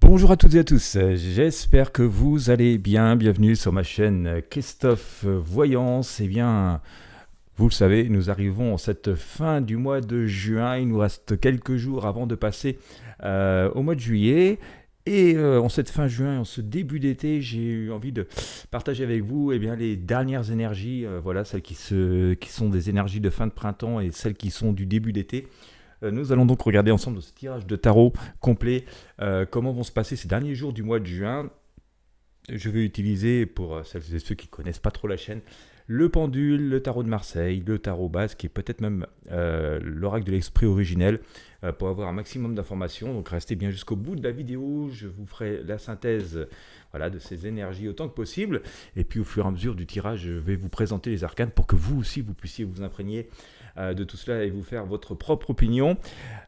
Bonjour à toutes et à tous, j'espère que vous allez bien. Bienvenue sur ma chaîne Christophe Voyance. Eh bien, vous le savez, nous arrivons en cette fin du mois de juin. Il nous reste quelques jours avant de passer au mois de juillet. Et en cette fin juin, en ce début d'été, j'ai eu envie de partager avec vous les dernières énergies, voilà, celles qui sont des énergies de fin de printemps et celles qui sont du début d'été. Nous allons donc regarder ensemble ce tirage de tarot complet, comment vont se passer ces derniers jours du mois de juin. Je vais utiliser, pour celles et ceux qui ne connaissent pas trop la chaîne, le pendule, le tarot de Marseille, le tarot basque et peut-être même l'oracle de l'esprit originel pour avoir un maximum d'informations. Donc restez bien jusqu'au bout de la vidéo, je vous ferai la synthèse voilà, de ces énergies autant que possible. Et puis au fur et à mesure du tirage, je vais vous présenter les arcanes pour que vous aussi vous puissiez vous imprégner de tout cela et vous faire votre propre opinion.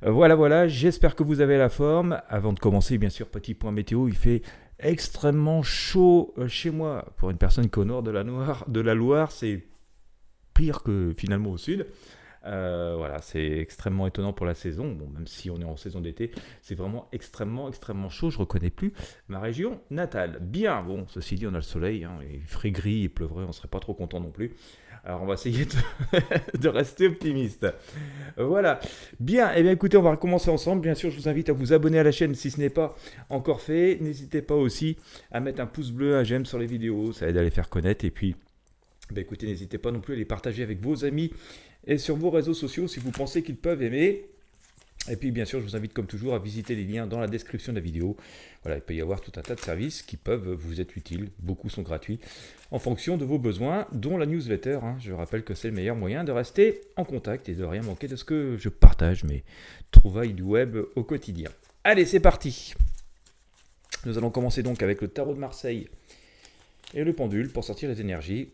Voilà, j'espère que vous avez la forme. Avant de commencer, bien sûr, petit point météo, il fait extrêmement chaud chez moi. Pour une personne qui est au nord de la Loire, c'est pire que finalement au sud. Voilà, c'est extrêmement étonnant pour la saison. Bon, même si on est en saison d'été, c'est vraiment extrêmement chaud. Je ne reconnais plus ma région natale. Bien, bon, ceci dit, on a le soleil. Hein, il ferait gris, il pleuvrait, on ne serait pas trop content non plus. Alors, on va essayer de rester optimiste. Voilà. Bien, et bien écoutez, on va commencer ensemble. Bien sûr, je vous invite à vous abonner à la chaîne si ce n'est pas encore fait. N'hésitez pas aussi à mettre un pouce bleu, un j'aime sur les vidéos. Ça aide à les faire connaître. Et puis, écoutez, n'hésitez pas non plus à les partager avec vos amis et sur vos réseaux sociaux si vous pensez qu'ils peuvent aimer. Et puis bien sûr, je vous invite comme toujours à visiter les liens dans la description de la vidéo. Voilà, il peut y avoir tout un tas de services qui peuvent vous être utiles. Beaucoup sont gratuits en fonction de vos besoins, dont la newsletter. Je rappelle que c'est le meilleur moyen de rester en contact et de rien manquer de ce que je partage, mes trouvailles du web au quotidien. Allez, c'est parti. Nous allons commencer donc avec le tarot de Marseille et le pendule pour sortir les énergies.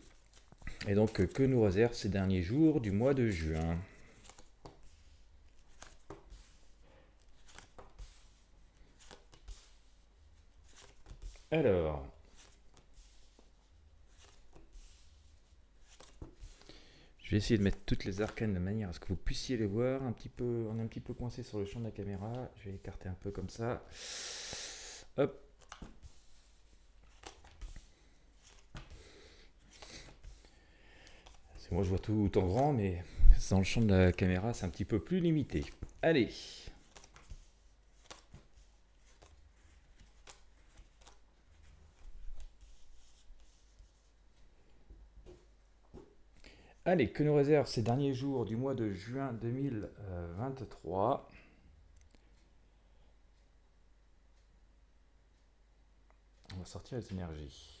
Et donc, que nous réserve ces derniers jours du mois de juin. Alors, je vais essayer de mettre toutes les arcanes de manière à ce que vous puissiez les voir. On est un petit peu coincé sur le champ de la caméra. Je vais écarter un peu comme ça. Hop. Moi je vois tout en grand, mais dans le champ de la caméra, c'est un petit peu plus limité. Allez. Allez, que nous réserve ces derniers jours du mois de juin 2023. On va sortir les énergies.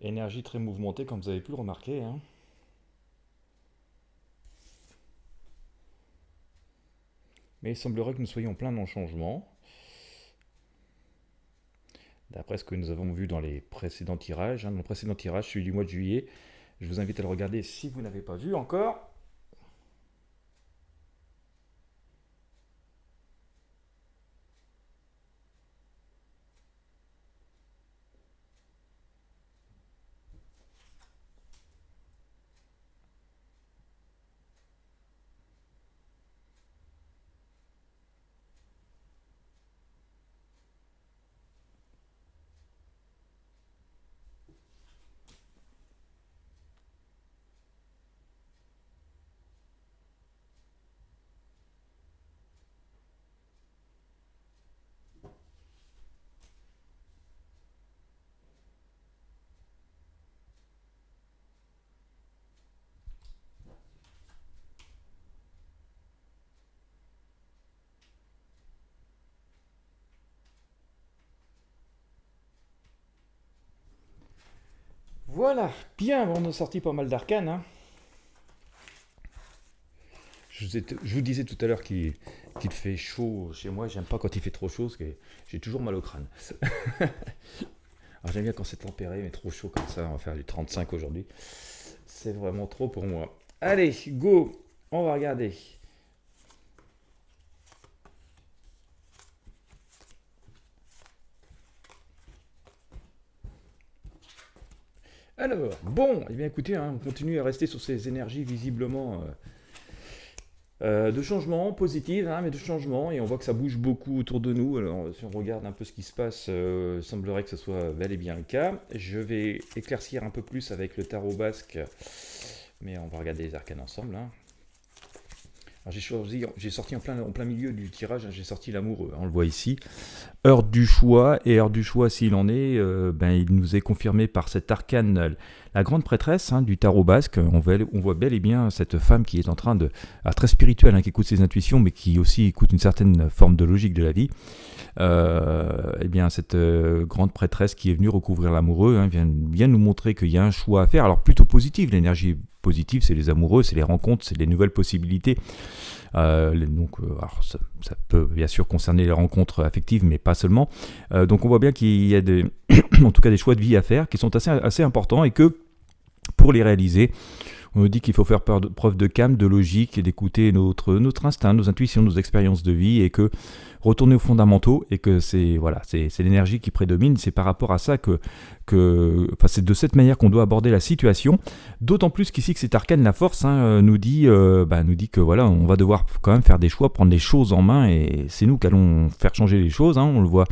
Énergie très mouvementée, comme vous avez pu le remarquer. Mais il semblerait que nous soyons plein dans le changement. D'après ce que nous avons vu dans les précédents tirages. Dans le précédent tirage, celui du mois de juillet. Je vous invite à le regarder si vous n'avez pas vu encore. Voilà, bien, on a sorti pas mal d'arcanes. Je vous disais tout à l'heure qu'il fait chaud chez moi. J'aime pas quand il fait trop chaud parce que j'ai toujours mal au crâne. Alors j'aime bien quand c'est tempéré, mais trop chaud comme ça. On va faire du 35 aujourd'hui. C'est vraiment trop pour moi. Allez, go. On va regarder. Alors, bon, eh bien écoutez, on continue à rester sur ces énergies visiblement de changement, positives, mais de changement, et on voit que ça bouge beaucoup autour de nous. Alors, si on regarde un peu ce qui se passe, il semblerait que ce soit bel et bien le cas. Je vais éclaircir un peu plus avec le tarot basque, mais on va regarder les arcanes ensemble. Alors j'ai sorti en plein milieu du tirage, j'ai sorti l'amoureux, on le voit ici. Heure du choix, et heure du choix s'il en est, il nous est confirmé par cette arcane, la grande prêtresse du tarot basque. On voit bel et bien cette femme qui est en train de, très spirituelle, qui écoute ses intuitions, mais qui aussi écoute une certaine forme de logique de la vie. Cette grande prêtresse qui est venue recouvrir l'amoureux vient nous montrer qu'il y a un choix à faire, alors plutôt positif. L'énergie positive, c'est les amoureux, c'est les rencontres, c'est les nouvelles possibilités. Alors ça peut bien sûr concerner les rencontres affectives, mais pas seulement. Donc on voit bien qu'il y a en tout cas des choix de vie à faire qui sont assez importants, et que pour les réaliser, on nous dit qu'il faut faire preuve de calme, de logique, et d'écouter notre instinct, nos intuitions, nos expériences de vie, et que retourner aux fondamentaux, et que c'est l'énergie qui prédomine. C'est par rapport à ça c'est de cette manière qu'on doit aborder la situation. D'autant plus qu'ici que cet arcane, la force, nous dit que voilà, on va devoir quand même faire des choix, prendre les choses en main, et c'est nous qui allons faire changer les choses. On le voit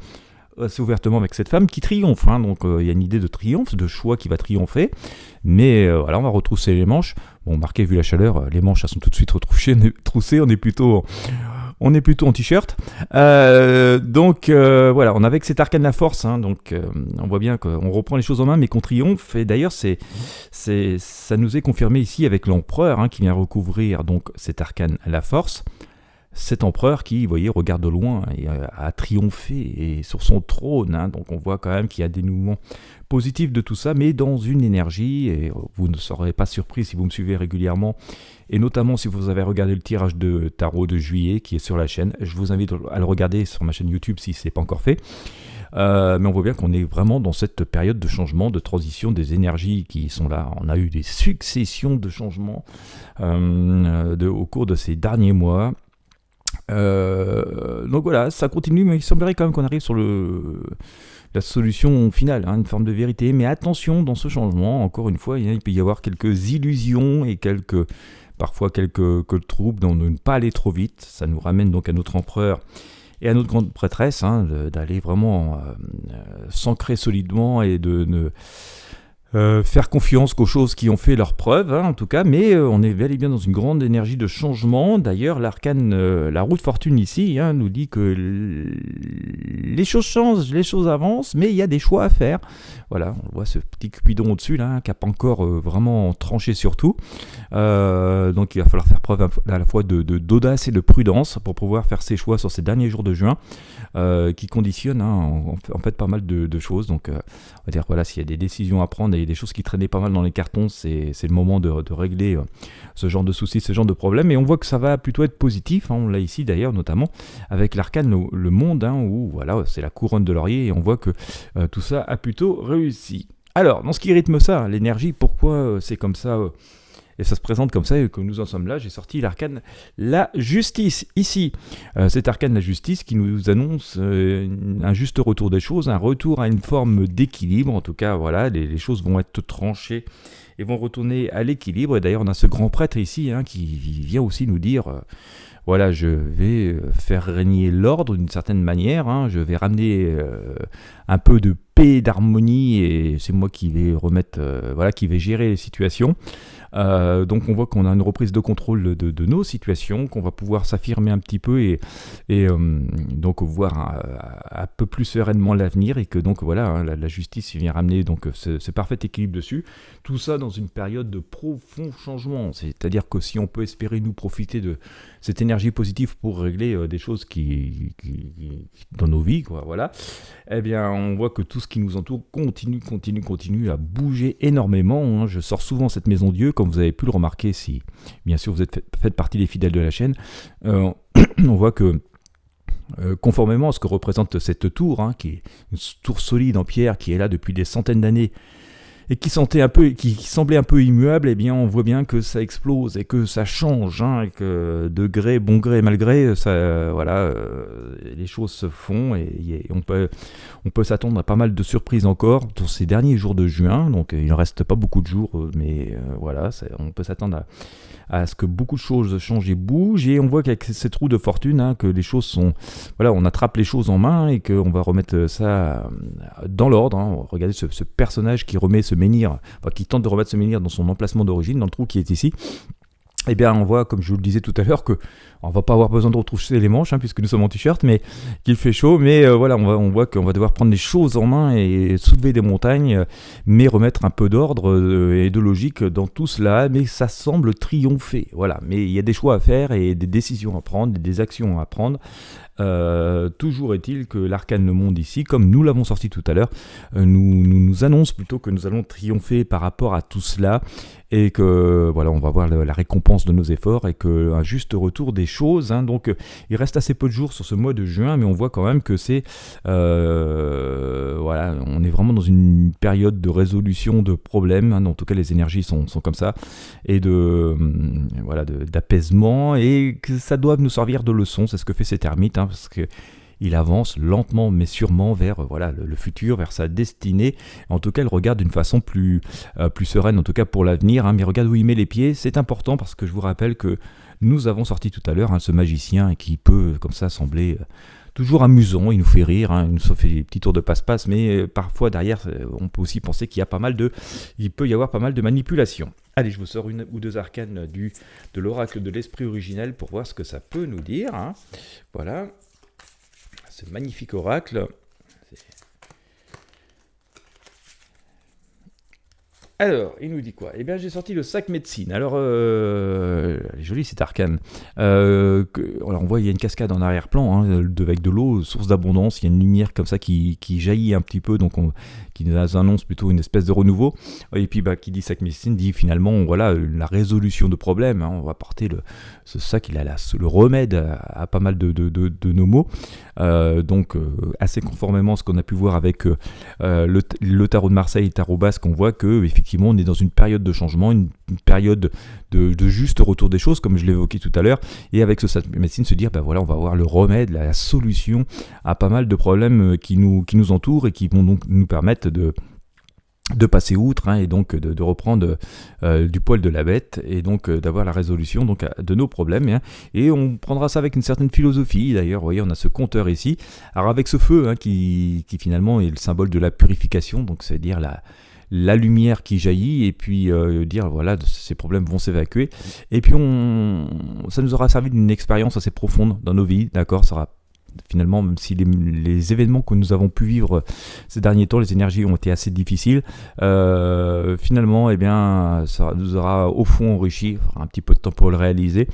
assez ouvertement avec cette femme qui triomphe. Donc il y a une idée de triomphe, de choix qui va triompher. Mais on va retrousser les manches. Bon, marqué, vu la chaleur, les manches elles sont tout de suite retroussées. On est plutôt en t-shirt. Voilà, on a avec cet arcane la force. On voit bien qu'on reprend les choses en main, mais qu'on triomphe. Et d'ailleurs, ça nous est confirmé ici avec l'empereur qui vient recouvrir donc cet arcane la force. Cet empereur qui, vous voyez, regarde de loin et a triomphé et sur son trône. Donc on voit quand même qu'il y a des mouvements positifs de tout ça, mais dans une énergie, et vous ne serez pas surpris si vous me suivez régulièrement, et notamment si vous avez regardé le tirage de tarot de juillet qui est sur la chaîne. Je vous invite à le regarder sur ma chaîne YouTube si ce n'est pas encore fait. Mais on voit bien qu'on est vraiment dans cette période de changement, de transition des énergies qui sont là. On a eu des successions de changements au cours de ces derniers mois. Donc voilà, ça continue, mais il semblerait quand même qu'on arrive sur la solution finale, une forme de vérité. Mais attention, dans ce changement, encore une fois, il peut y avoir quelques illusions et parfois quelques troubles, donc de ne pas aller trop vite. Ça nous ramène donc à notre empereur et à notre grande prêtresse, d'aller vraiment s'ancrer solidement et de ne faire confiance qu'aux choses qui ont fait leur preuve, en tout cas, mais on est bel et bien dans une grande énergie de changement. D'ailleurs, l'arcane, la roue de fortune ici, nous dit que les choses changent, les choses avancent, mais il y a des choix à faire. Voilà, on voit ce petit Cupidon au-dessus, là, qui n'a pas encore vraiment tranché sur tout. Donc il va falloir faire preuve à la fois d'audace et de prudence pour pouvoir faire ses choix sur ces derniers jours de juin, qui conditionnent en fait pas mal de choses. Donc on va dire, voilà, s'il y a des décisions à prendre et des choses qui traînaient pas mal dans les cartons, c'est le moment de régler ce genre de soucis, ce genre de problèmes. Et on voit que ça va plutôt être positif, on l'a ici d'ailleurs, notamment avec l'arcane le monde, où voilà, c'est la couronne de laurier, et on voit que tout ça a plutôt réussi. Alors, dans ce qui rythme ça, l'énergie, pourquoi c'est comme ça et ça se présente comme ça, et que nous en sommes là, j'ai sorti l'arcane la justice, ici. Cet arcane la justice qui nous annonce un juste retour des choses, un retour à une forme d'équilibre. En tout cas, voilà, les choses vont être tranchées et vont retourner à l'équilibre. Et d'ailleurs, on a ce grand prêtre ici qui vient aussi nous dire... voilà, je vais faire régner l'ordre d'une certaine manière, je vais ramener un peu de paix, d'harmonie, et c'est moi qui vais qui vais gérer les situations. Donc on voit qu'on a une reprise de contrôle de nos situations, qu'on va pouvoir s'affirmer un petit peu et donc voir un peu plus sereinement l'avenir, et que donc voilà, la justice vient ramener donc ce parfait équilibre dessus. Tout ça dans une période de profond changement, c'est-à-dire que si on peut espérer nous profiter de cette énergie positive pour régler des choses qui dans nos vies, voilà, eh bien on voit que tout ce qui nous entoure continue à bouger énormément. Je sors souvent cette maison Dieu, comme vous avez pu le remarquer si bien sûr vous faites partie des fidèles de la chaîne. On voit que conformément à ce que représente cette tour, qui est une tour solide en pierre qui est là depuis des centaines d'années, et qui semblait un peu immuable, eh bien on voit bien que ça explose et que ça change, hein, et que de gré, bon gré, mal gré, ça, les choses se font et on peut s'attendre à pas mal de surprises encore dans ces derniers jours de juin. Donc il ne reste pas beaucoup de jours, mais on peut s'attendre à ce que beaucoup de choses changent et bougent, et on voit qu'avec cette roue de fortune, hein, que les choses sont... Voilà, on attrape les choses en main et qu'on va remettre ça dans l'ordre, hein. Regardez ce personnage qui remet ce menhir, qui tente de remettre ce menhir dans son emplacement d'origine, dans le trou qui est ici. Eh bien, on voit, comme je vous le disais tout à l'heure, que on va pas avoir besoin de retrousser les manches, hein, puisque nous sommes en t-shirt, mais qu'il fait chaud. Mais on voit qu'on va devoir prendre les choses en main et soulever des montagnes, mais remettre un peu d'ordre et de logique dans tout cela. Mais ça semble triompher. Voilà. Mais il y a des choix à faire et des décisions à prendre, des actions à prendre. Toujours est-il que l'arcane Le Monde ici, comme nous l'avons sorti tout à l'heure, nous annonce plutôt que nous allons triompher par rapport à tout cela, et que on va voir la récompense de nos efforts et qu'un juste retour des choses, hein. Donc il reste assez peu de jours sur ce mois de juin, mais on voit quand même que c'est on est vraiment dans une période de résolution de problèmes, hein. En tout cas les énergies sont comme ça, et d'apaisement, et que ça doit nous servir de leçon. C'est ce que fait cet ermite, hein, parce que il avance lentement mais sûrement vers le futur, vers sa destinée. En tout cas, il regarde d'une façon plus sereine, en tout cas pour l'avenir, hein. Mais regarde où il met les pieds, c'est important, parce que je vous rappelle que nous avons sorti tout à l'heure, hein, ce magicien qui peut comme ça sembler toujours amusant, il nous fait rire, hein, il nous fait des petits tours de passe-passe, mais parfois derrière, on peut aussi penser qu'il peut y avoir pas mal de manipulation. Allez, je vous sors une ou deux arcanes de l'oracle de l'esprit originel pour voir ce que ça peut nous dire, hein. Voilà. Ce magnifique oracle. Alors, il nous dit quoi ? Eh bien, j'ai sorti le sac médecine. Alors, elle est jolie cette arcane. Alors, on voit, il y a une cascade en arrière-plan, hein, avec de l'eau, source d'abondance. Il y a une lumière comme ça qui jaillit un petit peu, donc qui nous annonce plutôt une espèce de renouveau. Et puis, qui dit sac médecine, dit finalement, la résolution de problèmes, hein. On va porter ce sac, il a le remède à pas mal de nos maux. Donc, assez conformément à ce qu'on a pu voir avec le tarot de Marseille et le tarot basque, on voit que effectivement on est dans une période de changement, une période de juste retour des choses, comme je l'évoquais tout à l'heure, et avec ce sac médecine se dire on va avoir le remède, la solution à pas mal de problèmes qui nous entourent et qui vont donc nous permettre de passer outre, hein, et donc de reprendre du poil de la bête, et donc d'avoir la résolution donc de nos problèmes, hein. Et on prendra ça avec une certaine philosophie. D'ailleurs, vous voyez, on a ce compteur ici, alors avec ce feu, hein, qui finalement est le symbole de la purification, donc c'est-à-dire la lumière qui jaillit, et puis dire ces problèmes vont s'évacuer, et puis ça nous aura servi d'une expérience assez profonde dans nos vies, d'accord. Ça aura finalement, même si les événements que nous avons pu vivre ces derniers temps, les énergies ont été assez difficiles, finalement, eh bien, ça nous aura au fond enrichi. Il faudra un petit peu de temps pour le réaliser,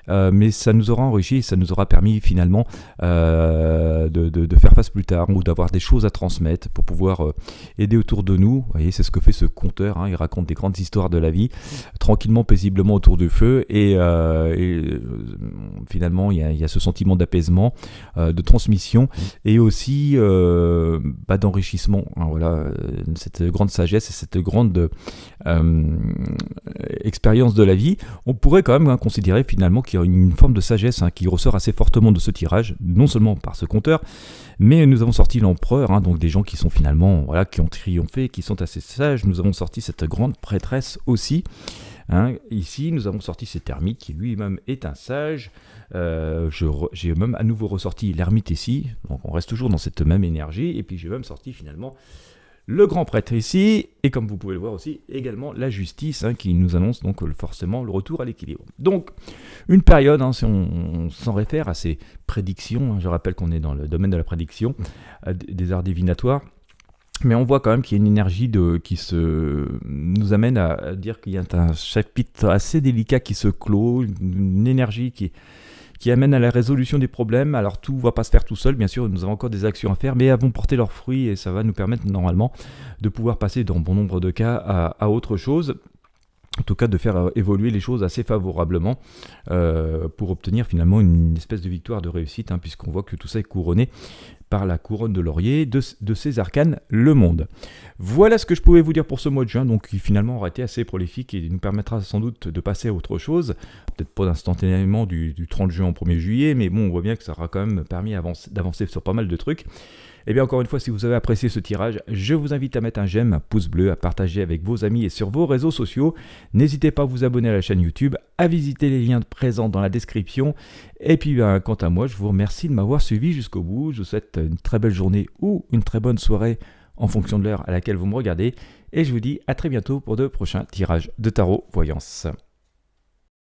mais ça nous aura enrichi, ça nous aura permis finalement de faire face plus tard, ou d'avoir des choses à transmettre pour pouvoir aider autour de nous. Vous voyez, c'est ce que fait ce conteur, hein. Il raconte des grandes histoires de la vie, tranquillement, paisiblement autour du feu, et finalement il y a ce sentiment d'apaisement, de transmission, et aussi d'enrichissement, hein. Cette grande sagesse et cette grande expérience de la vie. On pourrait quand même, hein, considérer finalement qu'il y a une forme de sagesse, hein, qui ressort assez fortement de ce tirage, non seulement par ce conteur, mais nous avons sorti l'empereur, hein, donc des gens qui sont finalement qui ont triomphé, qui sont assez sages. Nous avons sorti cette grande prêtresse aussi, hein. Ici nous avons sorti cet ermite qui lui-même est un sage. J'ai même à nouveau ressorti l'ermite ici, donc on reste toujours dans cette même énergie, et puis j'ai même sorti finalement le grand prêtre ici, et comme vous pouvez le voir aussi, également la justice, hein, qui nous annonce donc forcément le retour à l'équilibre. Donc, une période, hein, si on s'en réfère à ces prédictions, hein, je rappelle qu'on est dans le domaine de la prédiction, des arts divinatoires, mais on voit quand même qu'il y a une énergie qui nous amène à dire qu'il y a un chapitre assez délicat qui se clôt, une énergie qui amène à la résolution des problèmes. Alors tout ne va pas se faire tout seul, bien sûr, nous avons encore des actions à faire, mais elles vont porter leurs fruits, et ça va nous permettre normalement de pouvoir passer dans bon nombre de cas à autre chose. en tout cas de faire évoluer les choses assez favorablement pour obtenir finalement une espèce de victoire de réussite, hein, puisqu'on voit que tout ça est couronné par la couronne de laurier de ces arcanes Le Monde. Voilà ce que je pouvais vous dire pour ce mois de juin, donc qui finalement aura été assez prolifique et nous permettra sans doute de passer à autre chose, peut-être pas instantanément du 30 juin au 1er juillet, mais bon, on voit bien que ça aura quand même permis d'avancer sur pas mal de trucs. Et bien encore une fois, si vous avez apprécié ce tirage, je vous invite à mettre un j'aime, un pouce bleu, à partager avec vos amis et sur vos réseaux sociaux. N'hésitez pas à vous abonner à la chaîne YouTube, à visiter les liens présents dans la description. Et puis quant à moi, je vous remercie de m'avoir suivi jusqu'au bout. Je vous souhaite une très belle journée ou une très bonne soirée en fonction de l'heure à laquelle vous me regardez. Et je vous dis à très bientôt pour de prochains tirages de tarot voyance.